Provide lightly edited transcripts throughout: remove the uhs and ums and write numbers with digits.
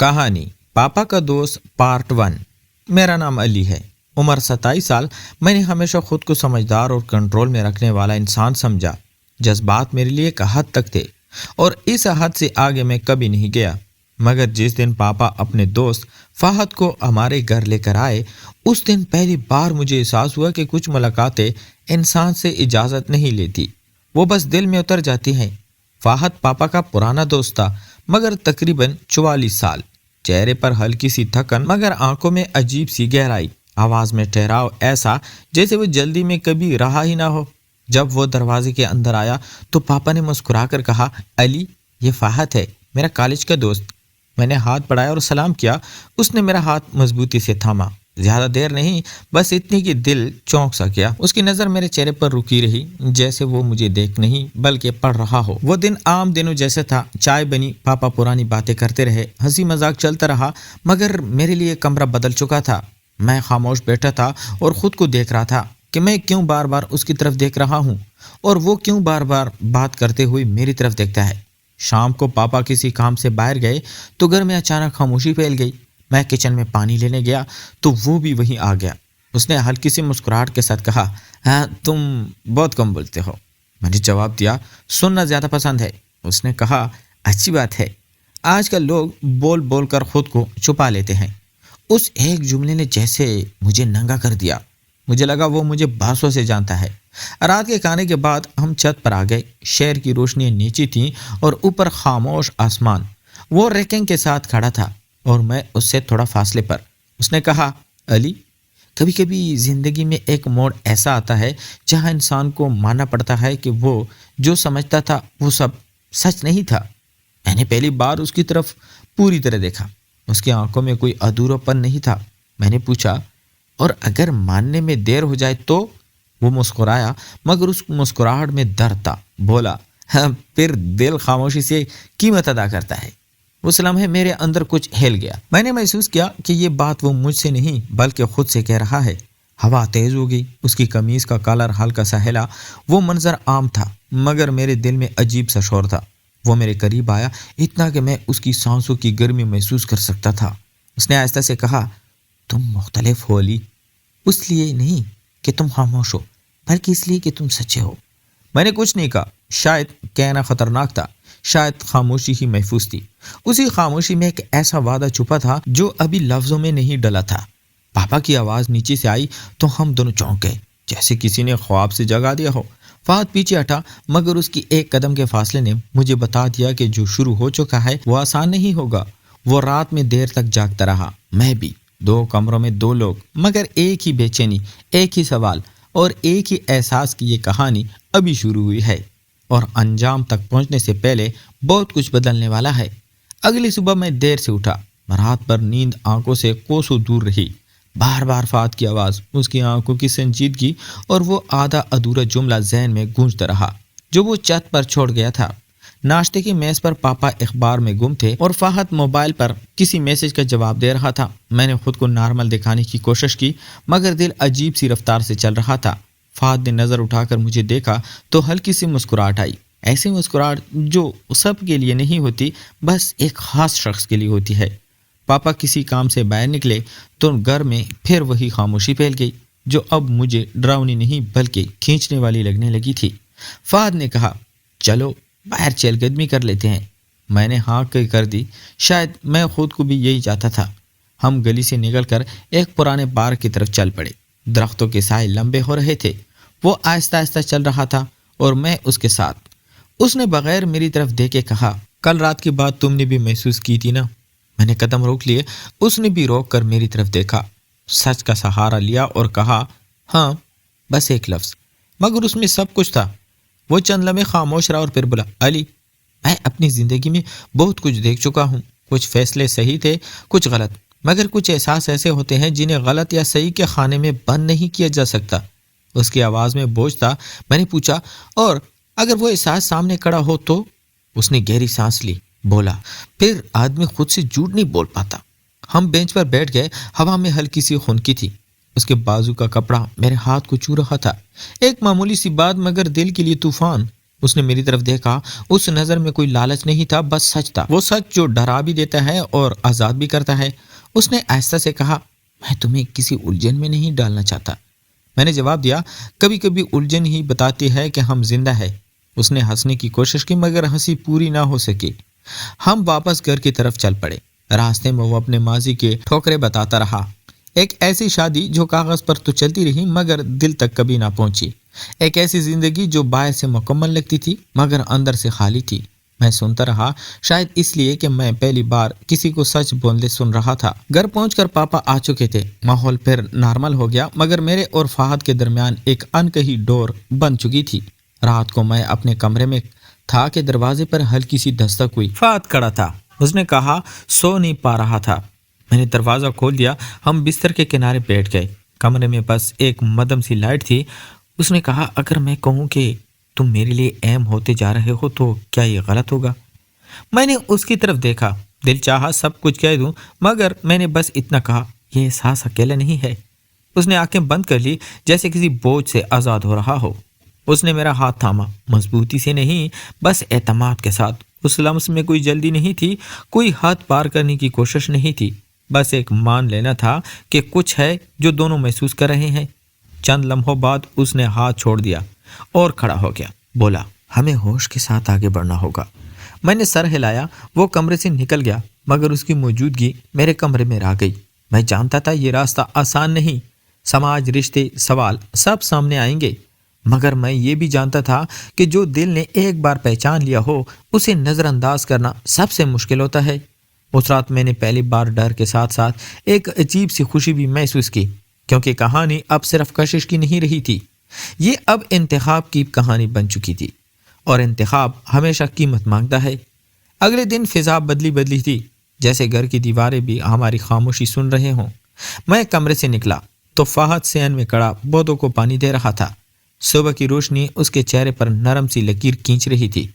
کہانی پاپا کا دوست پارٹ 1۔ میرا نام علی ہے، عمر 27 سال۔ میں نے ہمیشہ خود کو سمجھدار اور کنٹرول میں رکھنے والا انسان سمجھا۔ جذبات میرے لیے ایک حد تک تھے اور اس حد سے آگے میں کبھی نہیں گیا۔ مگر جس دن پاپا اپنے دوست فہد کو ہمارے گھر لے کر آئے، اس دن پہلی بار مجھے احساس ہوا کہ کچھ ملاقاتیں انسان سے اجازت نہیں لیتی، وہ بس دل میں اتر جاتی ہیں۔ فہد پاپا کا پرانا دوست تھا، مگر تقریباً 44 سال۔ چہرے پر ہلکی سی تھکن مگر آنکھوں میں عجیب سی گہرائی، آواز میں ٹھہراؤ ایسا جیسے وہ جلدی میں کبھی رہا ہی نہ ہو۔ جب وہ دروازے کے اندر آیا تو پاپا نے مسکرا کر کہا، علی، یہ فہد ہے، میرا کالج کا دوست۔ میں نے ہاتھ بڑھایا اور سلام کیا۔ اس نے میرا ہاتھ مضبوطی سے تھاما۔ زیادہ دیر نہیں، بس اتنی کہ دل چونک سا گیا۔ اس کی نظر میرے چہرے پر رکی رہی، جیسے وہ مجھے دیکھ نہیں بلکہ پڑھ رہا ہو۔ وہ دن عام دنوں جیسے تھا۔ چائے بنی، پاپا پرانی باتیں کرتے رہے، ہنسی مذاق چلتا رہا، مگر میرے لیے کمرہ بدل چکا تھا۔ میں خاموش بیٹھا تھا اور خود کو دیکھ رہا تھا کہ میں کیوں بار بار اس کی طرف دیکھ رہا ہوں اور وہ کیوں بار بار بات کرتے ہوئے میری طرف دیکھتا ہے۔ شام کو پاپا کسی کام سے باہر گئے تو گھر میں اچانک خاموشی پھیل گئی۔ میں کچن میں پانی لینے گیا تو وہ بھی وہیں آ گیا۔ اس نے ہلکی سی مسکراہٹ کے ساتھ کہا، ہاں تم بہت کم بولتے ہو۔ میں نے جواب دیا، سننا زیادہ پسند ہے۔ اس نے کہا، اچھی بات ہے، آج کل لوگ بول بول کر خود کو چھپا لیتے ہیں۔ اس ایک جملے نے جیسے مجھے ننگا کر دیا۔ مجھے لگا وہ مجھے برسوں سے جانتا ہے۔ رات کے کھانے کے بعد ہم چھت پر آ گئے۔ شہر کی روشنیاں نیچی تھیں اور اوپر خاموش آسمان۔ وہ ریکنگ کے ساتھ کھڑا تھا اور میں اس سے تھوڑا فاصلے پر۔ اس نے کہا، علی، کبھی کبھی زندگی میں ایک موڑ ایسا آتا ہے جہاں انسان کو ماننا پڑتا ہے کہ وہ جو سمجھتا تھا وہ سب سچ نہیں تھا۔ میں نے پہلی بار اس کی طرف پوری طرح دیکھا۔ اس کی آنکھوں میں کوئی ادھورا پن نہیں تھا۔ میں نے پوچھا، اور اگر ماننے میں دیر ہو جائے تو؟ وہ مسکرایا، مگر اس مسکراہٹ میں درد تھا۔ بولا، ہاں پھر دل خاموشی سے قیمت ادا کرتا ہے۔ اس لمحے میرے اندر کچھ ہل گیا۔ میں نے محسوس کیا کہ یہ بات وہ مجھ سے نہیں بلکہ خود سے کہہ رہا ہے۔ ہوا تیز ہو گئی، اس کی قمیض کا کالر ہلکا سا ہلا۔ وہ منظر عام تھا مگر میرے دل میں عجیب سا شور تھا۔ وہ میرے قریب آیا، اتنا کہ میں اس کی سانسوں کی گرمی محسوس کر سکتا تھا۔ اس نے آہستہ سے کہا، تم مختلف ہو علی، اس لیے نہیں کہ تم خاموش ہو بلکہ اس لیے کہ تم سچے ہو۔ میں نے کچھ نہیں کہا۔ شاید کہنا خطرناک تھا، شاید خاموشی ہی محفوظ تھی۔ اسی خاموشی میں ایک ایسا وعدہ چھپا تھا جو ابھی لفظوں میں نہیں ڈلا تھا۔ پاپا کی آواز نیچے سے آئی تو ہم دونوں چونک گئے، جیسے کسی نے خواب سے جگا دیا ہو۔ فہد پیچھے ہٹا مگر اس کی ایک قدم کے فاصلے نے مجھے بتا دیا کہ جو شروع ہو چکا ہے وہ آسان نہیں ہوگا۔ وہ رات میں دیر تک جاگتا رہا، میں بھی۔ 2 کمروں میں 2 لوگ، مگر ایک ہی بے چینی، ایک ہی سوال اور ایک ہی احساس کی یہ کہانی ابھی شروع ہوئی ہے اور انجام تک پہنچنے سے پہلے بہت کچھ بدلنے والا ہے۔ اگلی صبح میں دیر سے اٹھا۔ رات بھر نیند آنکھوں سے کوسوں دور رہی۔ بار بار فہد کی آواز، اس کی آنکھوں کی سنجیدگی اور وہ آدھا ادھورا جملہ ذہن میں گونجتا رہا جو وہ چھت پر چھوڑ گیا تھا۔ ناشتے کی میز پر پاپا اخبار میں گم تھے اور فہد موبائل پر کسی میسج کا جواب دے رہا تھا۔ میں نے خود کو نارمل دکھانے کی کوشش کی مگر دل عجیب سی رفتار سے چل رہا تھا۔ فہد نے نظر اٹھا کر مجھے دیکھا تو ہلکی سی مسکراہٹ آئی، ایسی مسکراہٹ جو سب کے لیے نہیں ہوتی، بس ایک خاص شخص کے لیے ہوتی ہے۔ پاپا کسی کام سے باہر نکلے تو گھر میں پھر وہی خاموشی پھیل گئی جو اب مجھے ڈراؤنی نہیں بلکہ کھینچنے والی لگنے لگی تھی۔ فہد نے کہا، چلو باہر چہل قدمی کر لیتے ہیں۔ میں نے ہاں کر دی، شاید میں خود کو بھی یہی چاہتا تھا۔ ہم گلی سے نکل کر ایک پرانے پارک کی طرف چل پڑے۔ درختوں کے سائے لمبے ہو رہے تھے۔ وہ آہستہ آہستہ چل رہا تھا اور میں اس کے ساتھ۔ اس نے بغیر میری طرف دیکھے کہا، کل رات کی بات تم نے بھی محسوس کی تھی نا؟ میں نے قدم روک لیے۔ اس نے بھی روک کر میری طرف دیکھا، سچ کا سہارا لیا اور کہا، ہاں، بس ایک لفظ، مگر اس میں سب کچھ تھا۔ وہ چند لمحے خاموش رہا اور پھر بولا، علی، میں اپنی زندگی میں بہت کچھ دیکھ چکا ہوں۔ کچھ فیصلے صحیح تھے، کچھ غلط، مگر کچھ احساس ایسے ہوتے ہیں جنہیں غلط یا صحیح کے خانے میں بند نہیں کیا جا سکتا۔ اس کی آواز میں بوجھ تھا۔ میں نے پوچھا، اور اگر وہ احساس سامنے کھڑا ہو تو؟ اس نے گہری سانس لی، بولا، پھر آدمی خود سے جھوٹ نہیں بول پاتا۔ ہم بینچ پر بیٹھ گئے۔ ہوا میں ہلکی سی خنکی تھی۔ اس کے بازو کا کپڑا میرے ہاتھ کو چھو رہا تھا۔ ایک معمولی سی بات مگر دل کے لیے طوفان۔ اس نے میری طرف دیکھا، اس نظر میں کوئی لالچ نہیں تھا، بس سچ تھا، وہ سچ جو ڈرا بھی دیتا ہے اور آزاد بھی کرتا ہے۔ اس نے آہستہ سے کہا، میں تمہیں کسی الجھن میں نہیں ڈالنا چاہتا۔ میں نے جواب دیا، کبھی کبھی الجھن ہی بتاتی ہے کہ ہم زندہ ہیں۔ اس نے ہنسنے کی کوشش کی مگر ہنسی پوری نہ ہو سکی۔ ہم واپس گھر کی طرف چل پڑے۔ راستے میں وہ اپنے ماضی کے ٹھوکرے بتاتا رہا، ایک ایسی شادی جو کاغذ پر تو چلتی رہی مگر دل تک کبھی نہ پہنچی، ایک ایسی زندگی جو باہر سے مکمل لگتی تھی مگر اندر سے خالی تھی۔ میں سنتا رہا، شاید اس لیے کہ میں پہلی بار کسی کو سچ بولتے سن رہا تھا۔ گھر پہنچ کر پاپا آ چکے تھے، ماحول پھر نارمل ہو گیا مگر میرے اور فہد کے درمیان ایک انکہی ڈور بن چکی تھی۔ رات کو میں اپنے کمرے میں تھا کہ دروازے پر ہلکی سی دستک ہوئی۔ فہد کھڑا تھا، اس نے کہا سو نہیں پا رہا تھا۔ میں نے دروازہ کھول دیا، ہم بستر کے کنارے بیٹھ گئے۔ کمرے میں بس ایک مدھم سی لائٹ تھی۔ اس نے کہا، اگر میں کہوں کہ تم میرے لیے اہم ہوتے جا رہے ہو تو کیا یہ غلط ہوگا؟ میں نے اس کی طرف دیکھا، دل چاہا سب کچھ کہہ دوں مگر میں نے بس اتنا کہا، یہ احساس اکیلا نہیں ہے۔ اس نے آنکھیں بند کر لی جیسے کسی بوجھ سے آزاد ہو رہا ہو۔ اس نے میرا ہاتھ تھاما، مضبوطی سے نہیں بس اعتماد کے ساتھ۔ اس لمس میں کوئی جلدی نہیں تھی، کوئی حد پار کرنے کی کوشش نہیں تھی، بس ایک مان لینا تھا کہ کچھ ہے جو دونوں محسوس کر رہے ہیں۔ چند لمحوں بعد اس نے ہاتھ چھوڑ دیا اور کھڑا ہو گیا، بولا، ہمیں ہوش کے ساتھ آگے بڑھنا ہوگا۔ میں نے سر ہلایا، وہ کمرے سے نکل گیا مگر اس کی موجودگی میرے کمرے میں رہ گئی۔ میں جانتا تھا یہ راستہ آسان نہیں، سماج، رشتے، سوال سب سامنے آئیں گے، مگر میں یہ بھی جانتا تھا کہ جو دل نے ایک بار پہچان لیا ہو اسے نظر انداز کرنا سب سے مشکل ہوتا ہے۔ اس رات میں نے پہلی بار ڈر کے ساتھ ساتھ ایک عجیب سی خوشی بھی محسوس کی، کیونکہ کہانی اب صرف کشش کی نہیں رہی تھی، یہ اب انتخاب کی کہانی بن چکی تھی، اور انتخاب ہمیشہ قیمت مانگتا ہے۔ اگلے دن فضا بدلی تھی، جیسے گھر کی دیواریں بھی ہماری خاموشی سن رہے ہوں۔ میں کمرے سے نکلا تو فہد صحن میں کڑا پودوں کو پانی دے رہا تھا۔ صبح کی روشنی اس کے چہرے پر نرم سی لکیر کھینچ رہی تھی۔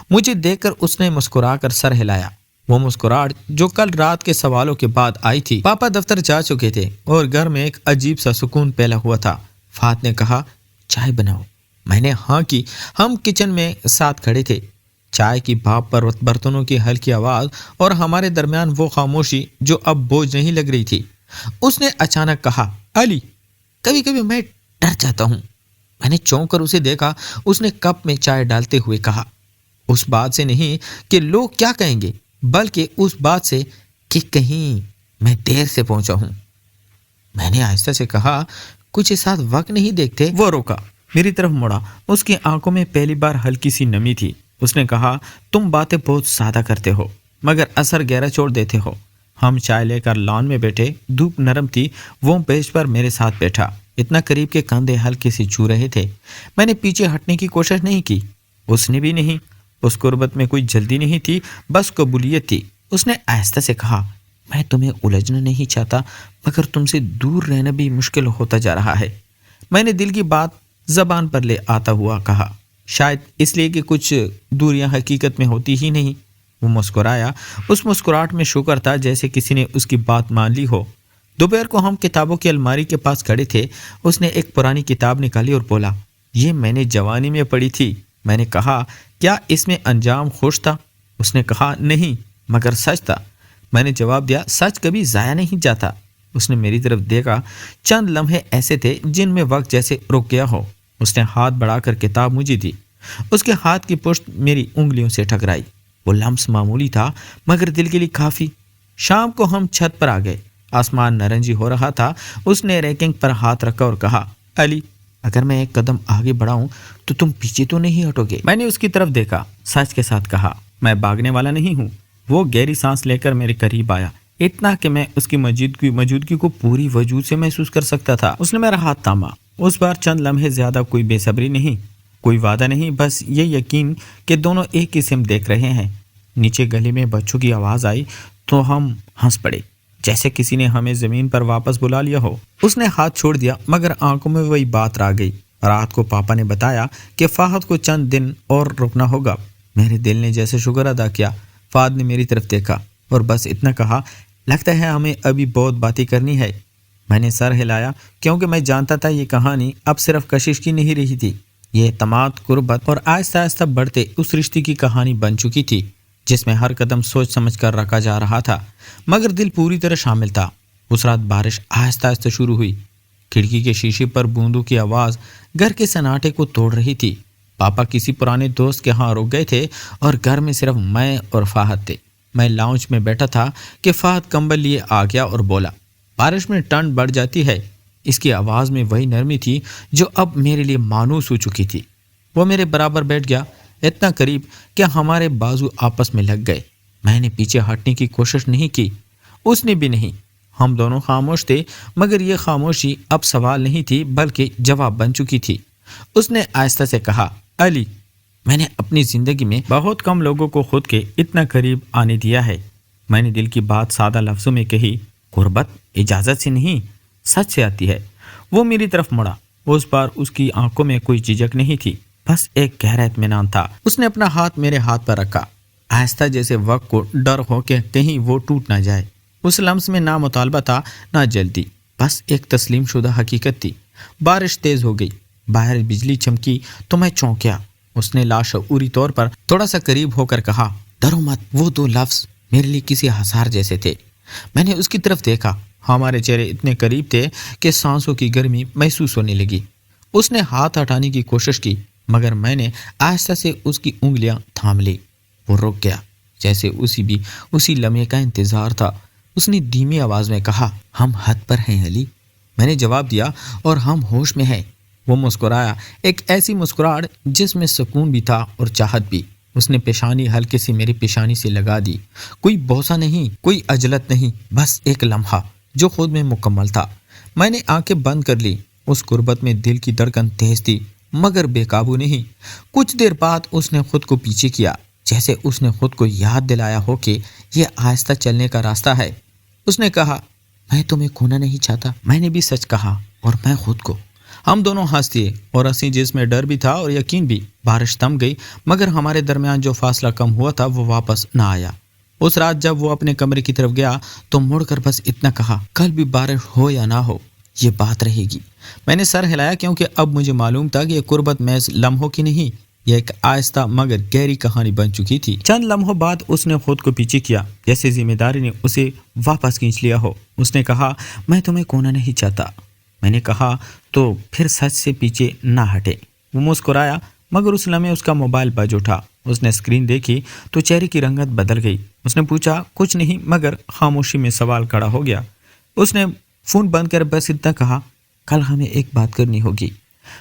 مجھے دیکھ کر اس نے مسکرا کر سر ہلایا، وہ مسکراہٹ جو کل رات کے سوالوں کے بعد آئی تھی۔ پاپا دفتر جا چکے تھے اور گھر میں ایک عجیب سا سکون پھیلا ہوا تھا۔ فہد نے کہا، چائے بناؤ؟ میں نے ہاں کی۔ ہم کچن میں ساتھ کھڑے تھے، چائے کی بھاپ پر برتنوں کی ہلکی آواز اور ہمارے درمیان وہ خاموشی جو اب بوجھ نہیں لگ رہی تھی۔ اس نے اچانک کہا، علی، کبھی کبھی میں ڈر جاتا ہوں۔ میں نے چونک کر اسے دیکھا۔ اس نے کپ میں چائے ڈالتے ہوئے کہا، اس بات سے نہیں کہ لوگ کیا کہیں گے، بلکہ اس بات سے کہ کہیں میں دیر سے پہنچا ہوں۔ میں نے آہستہ سے کہا، کچھ اس ساتھ وقت نہیں دیکھتے؟ وہ روکا، میری طرف مڑا، اس کی آنکھوں میں پہلی بار ہلکی سی نمی تھی۔ اس نے کہا، تم باتیں بہت سادہ کرتے ہو مگر اثر گہرا چھوڑ دیتے ہو۔ ہم چائے لے کر لان میں بیٹھے، دھوپ نرم تھی، وہ بیچ پر میرے ساتھ بیٹھا، اتنا قریب کہ کندھے ہلکے سے چھو رہے تھے۔ میں نے پیچھے ہٹنے کی کوشش نہیں کی، اس نے بھی نہیں۔ اس قربت میں کوئی جلدی نہیں تھی، بس قبولیت تھی۔ اس نے آہستہ سے کہا، میں تمہیں الجھنا نہیں چاہتا مگر تم سے دور رہنا بھی مشکل ہوتا جا رہا ہے۔ میں نے دل کی بات زبان پر لے آتا ہوا کہا، شاید اس لیے کہ کچھ دوریاں حقیقت میں ہوتی ہی نہیں۔ وہ مسکرایا، اس مسکراہٹ میں شکر تھا جیسے کسی نے اس کی بات مان لی ہو۔ دوپہر کو ہم کتابوں کی الماری کے پاس کھڑے تھے۔ اس نے ایک پرانی کتاب نکالی اور بولا، یہ میں نے جوانی میں پڑھی تھی۔ میں نے کہا، کیا اس میں انجام خوش تھا؟ اس نے کہا، نہیں مگر سچ تھا۔ میں نے جواب دیا، سچ کبھی ضائع نہیں جاتا۔ اس نے میری طرف دیکھا، چند لمحے ایسے تھے جن میں وقت جیسے رک گیا ہو۔ اس نے ہاتھ بڑھا کر کتاب مجھے دی، اس کے ہاتھ کی پشت میری انگلیوں سے ٹکرائی۔ وہ لمس معمولی تھا مگر دل کے لیے کافی۔ شام کو ہم چھت پر آ گئے، آسمان نارنجی ہو رہا تھا۔ اس نے ریکنگ پر ہاتھ رکھا اور کہا، علی، اگر میں ایک قدم آگے بڑھاؤں تو تم پیچھے تو نہیں ہٹو گے؟ میں نے اس کی طرف دیکھا، سچ کے ساتھ کہا، میں بھاگنے والا نہیں ہوں۔ وہ گہری سانس لے کر میرے قریب آیا، اتنا کہ میں اس کی موجودگی کو پوری وجود سے محسوس کر سکتا تھا۔ اس نے میرا ہاتھ تھاما، اس بار چند لمحے زیادہ، کوئی بے صبری نہیں، کوئی وعدہ نہیں، بس یہ یقین کہ دونوں ایک ہی سمت دیکھ رہے ہیں۔ نیچے گلی میں بچوں کی آواز آئی تو ہم ہنس پڑے، جیسے کسی نے ہمیں زمین پر واپس بلا لیا ہو۔ اس نے ہاتھ چھوڑ دیا مگر آنکھوں میں وہی بات رہ گئی۔ رات کو پاپا نے بتایا کہ فہد کو چند دن اور رکنا ہوگا۔ میرے دل نے جیسے شکر ادا کیا۔ فہد نے میری طرف دیکھا اور بس اتنا کہا، لگتا ہے ہمیں ابھی بہت باتیں کرنی ہے۔ میں نے سر ہلایا کیونکہ میں جانتا تھا یہ کہانی اب صرف کشش کی نہیں رہی تھی، یہ اعتماد، قربت اور آہستہ آہستہ بڑھتے اس رشتے کی کہانی بن چکی تھی جس میں ہر قدم سوچ سمجھ کر رکھا جا رہا تھا، مگر دل پوری طرح شامل تھا۔ اس رات بارش آہستہ آہستہ شروع ہوئی۔ کھڑکی کے شیشے پر بوندوں کی آواز گھر کے سناٹے کو توڑ رہی تھی۔ پاپا کسی پرانے دوست کے ہاں رک گئے تھے اور گھر میں صرف میں اور فہد تھے۔ میں لاؤنج میں بیٹھا تھا کہ فہد کمبل لیے آ گیا اور بولا، بارش میں ٹھنڈ بڑھ جاتی ہے۔ اس کی آواز میں وہی نرمی تھی جو اب میرے لیے مانوس ہو چکی تھی۔ وہ میرے برابر بیٹھ گیا، اتنا قریب کہ ہمارے بازو آپس میں لگ گئے۔ میں نے پیچھے ہٹنے کی کوشش نہیں کی، اس نے بھی نہیں۔ ہم دونوں خاموش تھے، مگر یہ خاموشی اب سوال نہیں تھی بلکہ جواب بن چکی تھی۔ اس نے آہستہ سے کہا، علی، میں نے اپنی زندگی میں بہت کم لوگوں کو خود کے اتنا قریب آنے دیا ہے۔ میں نے دل کی بات سادہ لفظوں میں کہی۔ قربت اجازت سے نہیں، سچ سے آتی ہے۔ وہ میری طرف مڑا۔ اس بار اس کی آنکھوں میں کوئی جھجک نہیں تھی، بس ایک گہرا اطمینان تھا۔ اس نے اپنا ہاتھ میرے ہاتھ پر رکھا، آہستہ، جیسے وقت کو ڈر ہو کہ کہیں وہ ٹوٹ نہ جائے۔ اس لمس میں نہ مطالبہ تھا نہ جلدی، بس ایک تسلیم شدہ حقیقت تھی۔ بارش تیز ہو گئی، باہر بجلی چمکی تو میں چونکیا۔ اس نے لاشعوری طور پر تھوڑا سا قریب ہو کر کہا، ڈرو مت۔ وہ دو لفظ میرے لیے کسی ہزار جیسے تھے۔ میں نے اس کی طرف دیکھا، ہمارے چہرے اتنے قریب تھے کہ سانسوں کی گرمی محسوس ہونے لگی۔ اس نے ہاتھ ہٹانے کی کوشش کی، مگر میں نے آہستہ سے اس کی انگلیاں تھام لی۔ وہ رک گیا، جیسے اسی لمحے کا انتظار تھا۔ اس نے دھیمی آواز میں کہا، ہم حد پر ہیں علی۔ میں نے جواب دیا، اور ہم ہوش میں ہیں۔ وہ مسکرایا، ایک ایسی مسکراہٹ جس میں سکون بھی تھا اور چاہت بھی۔ اس نے پیشانی ہلکے سے میری پیشانی سے لگا دی۔ کوئی بوسہ نہیں، کوئی عجلت نہیں، بس ایک لمحہ جو خود میں مکمل تھا۔ میں نے آنکھیں بند کر لی۔ اس قربت میں دل کی دھڑکن تیز تھی، مگر بے قابو نہیں۔ کچھ دیر بعد اس نے خود کو پیچھے کیا، جیسے اس نے خود کو یاد دلایا ہو کہ یہ آہستہ چلنے کا راستہ ہے۔ اس نے کہا، میں تمہیں کھونا نہیں چاہتا۔ میں نے بھی سچ کہا، اور میں خود کو۔ ہم دونوں ہنس دیے، اور ہنسی جس میں ڈر بھی تھا اور یقین بھی۔ بارش تھم گئی، مگر ہمارے درمیان جو فاصلہ کم ہوا تھا وہ واپس نہ آیا۔ اس رات جب وہ اپنے کمرے کی طرف گیا تو مڑ کر بس اتنا کہا، کل بھی بارش ہو یا نہ ہو، یہ بات رہے گی۔ میں نے سر ہلایا، کیونکہ اب مجھے معلوم تھا کہ یہ قربت محض لمحوں کی نہیں، یہ ایک آہستہ مگر گہری کہانی بن چکی تھی۔ چند لمحوں بعد اس نے خود کو پیچھے کیا، جیسے ذمہ داری نے اسے واپس کھینچ لیا ہو۔ اس نے کہا، میں تمہیں کھونا نہیں چاہتا۔ میں نے کہا، تو پھر سچ سے پیچھے نہ ہٹے۔ وہ مسکرایا، مگر اس لمحے اس کا موبائل بج اٹھا۔ اس نے اسکرین دیکھی تو چہرے کی رنگت بدل گئی۔ اس نے پوچھا، کچھ نہیں، مگر خاموشی میں سوال کھڑا ہو گیا۔ اس نے فون بند کر بس اتنا کہا، کل ہمیں ایک بات کرنی ہوگی۔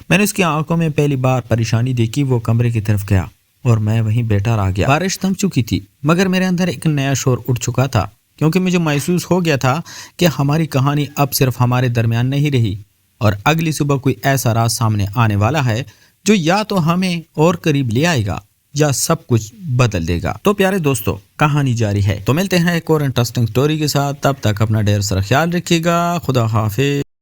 میں نے اس کی آنکھوں میں پہلی بار پریشانی دیکھی۔ وہ کمرے کی طرف گیا اور میں وہیں بیٹھا رہ گیا۔ بارش تھم چکی تھی، مگر میرے اندر ایک نیا شور اٹھ چکا تھا، کیونکہ مجھے محسوس ہو گیا تھا کہ ہماری کہانی اب صرف ہمارے درمیان نہیں رہی، اور اگلی صبح کوئی ایسا راز سامنے آنے والا ہے جو یا تو ہمیں اور قریب لے آئے گا یا سب کچھ بدل دے گا۔ تو پیارے دوستو، کہانی جاری ہے۔ تو ملتے ہیں ایک اور انٹرسٹنگ سٹوری کے ساتھ، تب تک اپنا ڈھیر سارا خیال رکھیے گا۔ خدا حافظ۔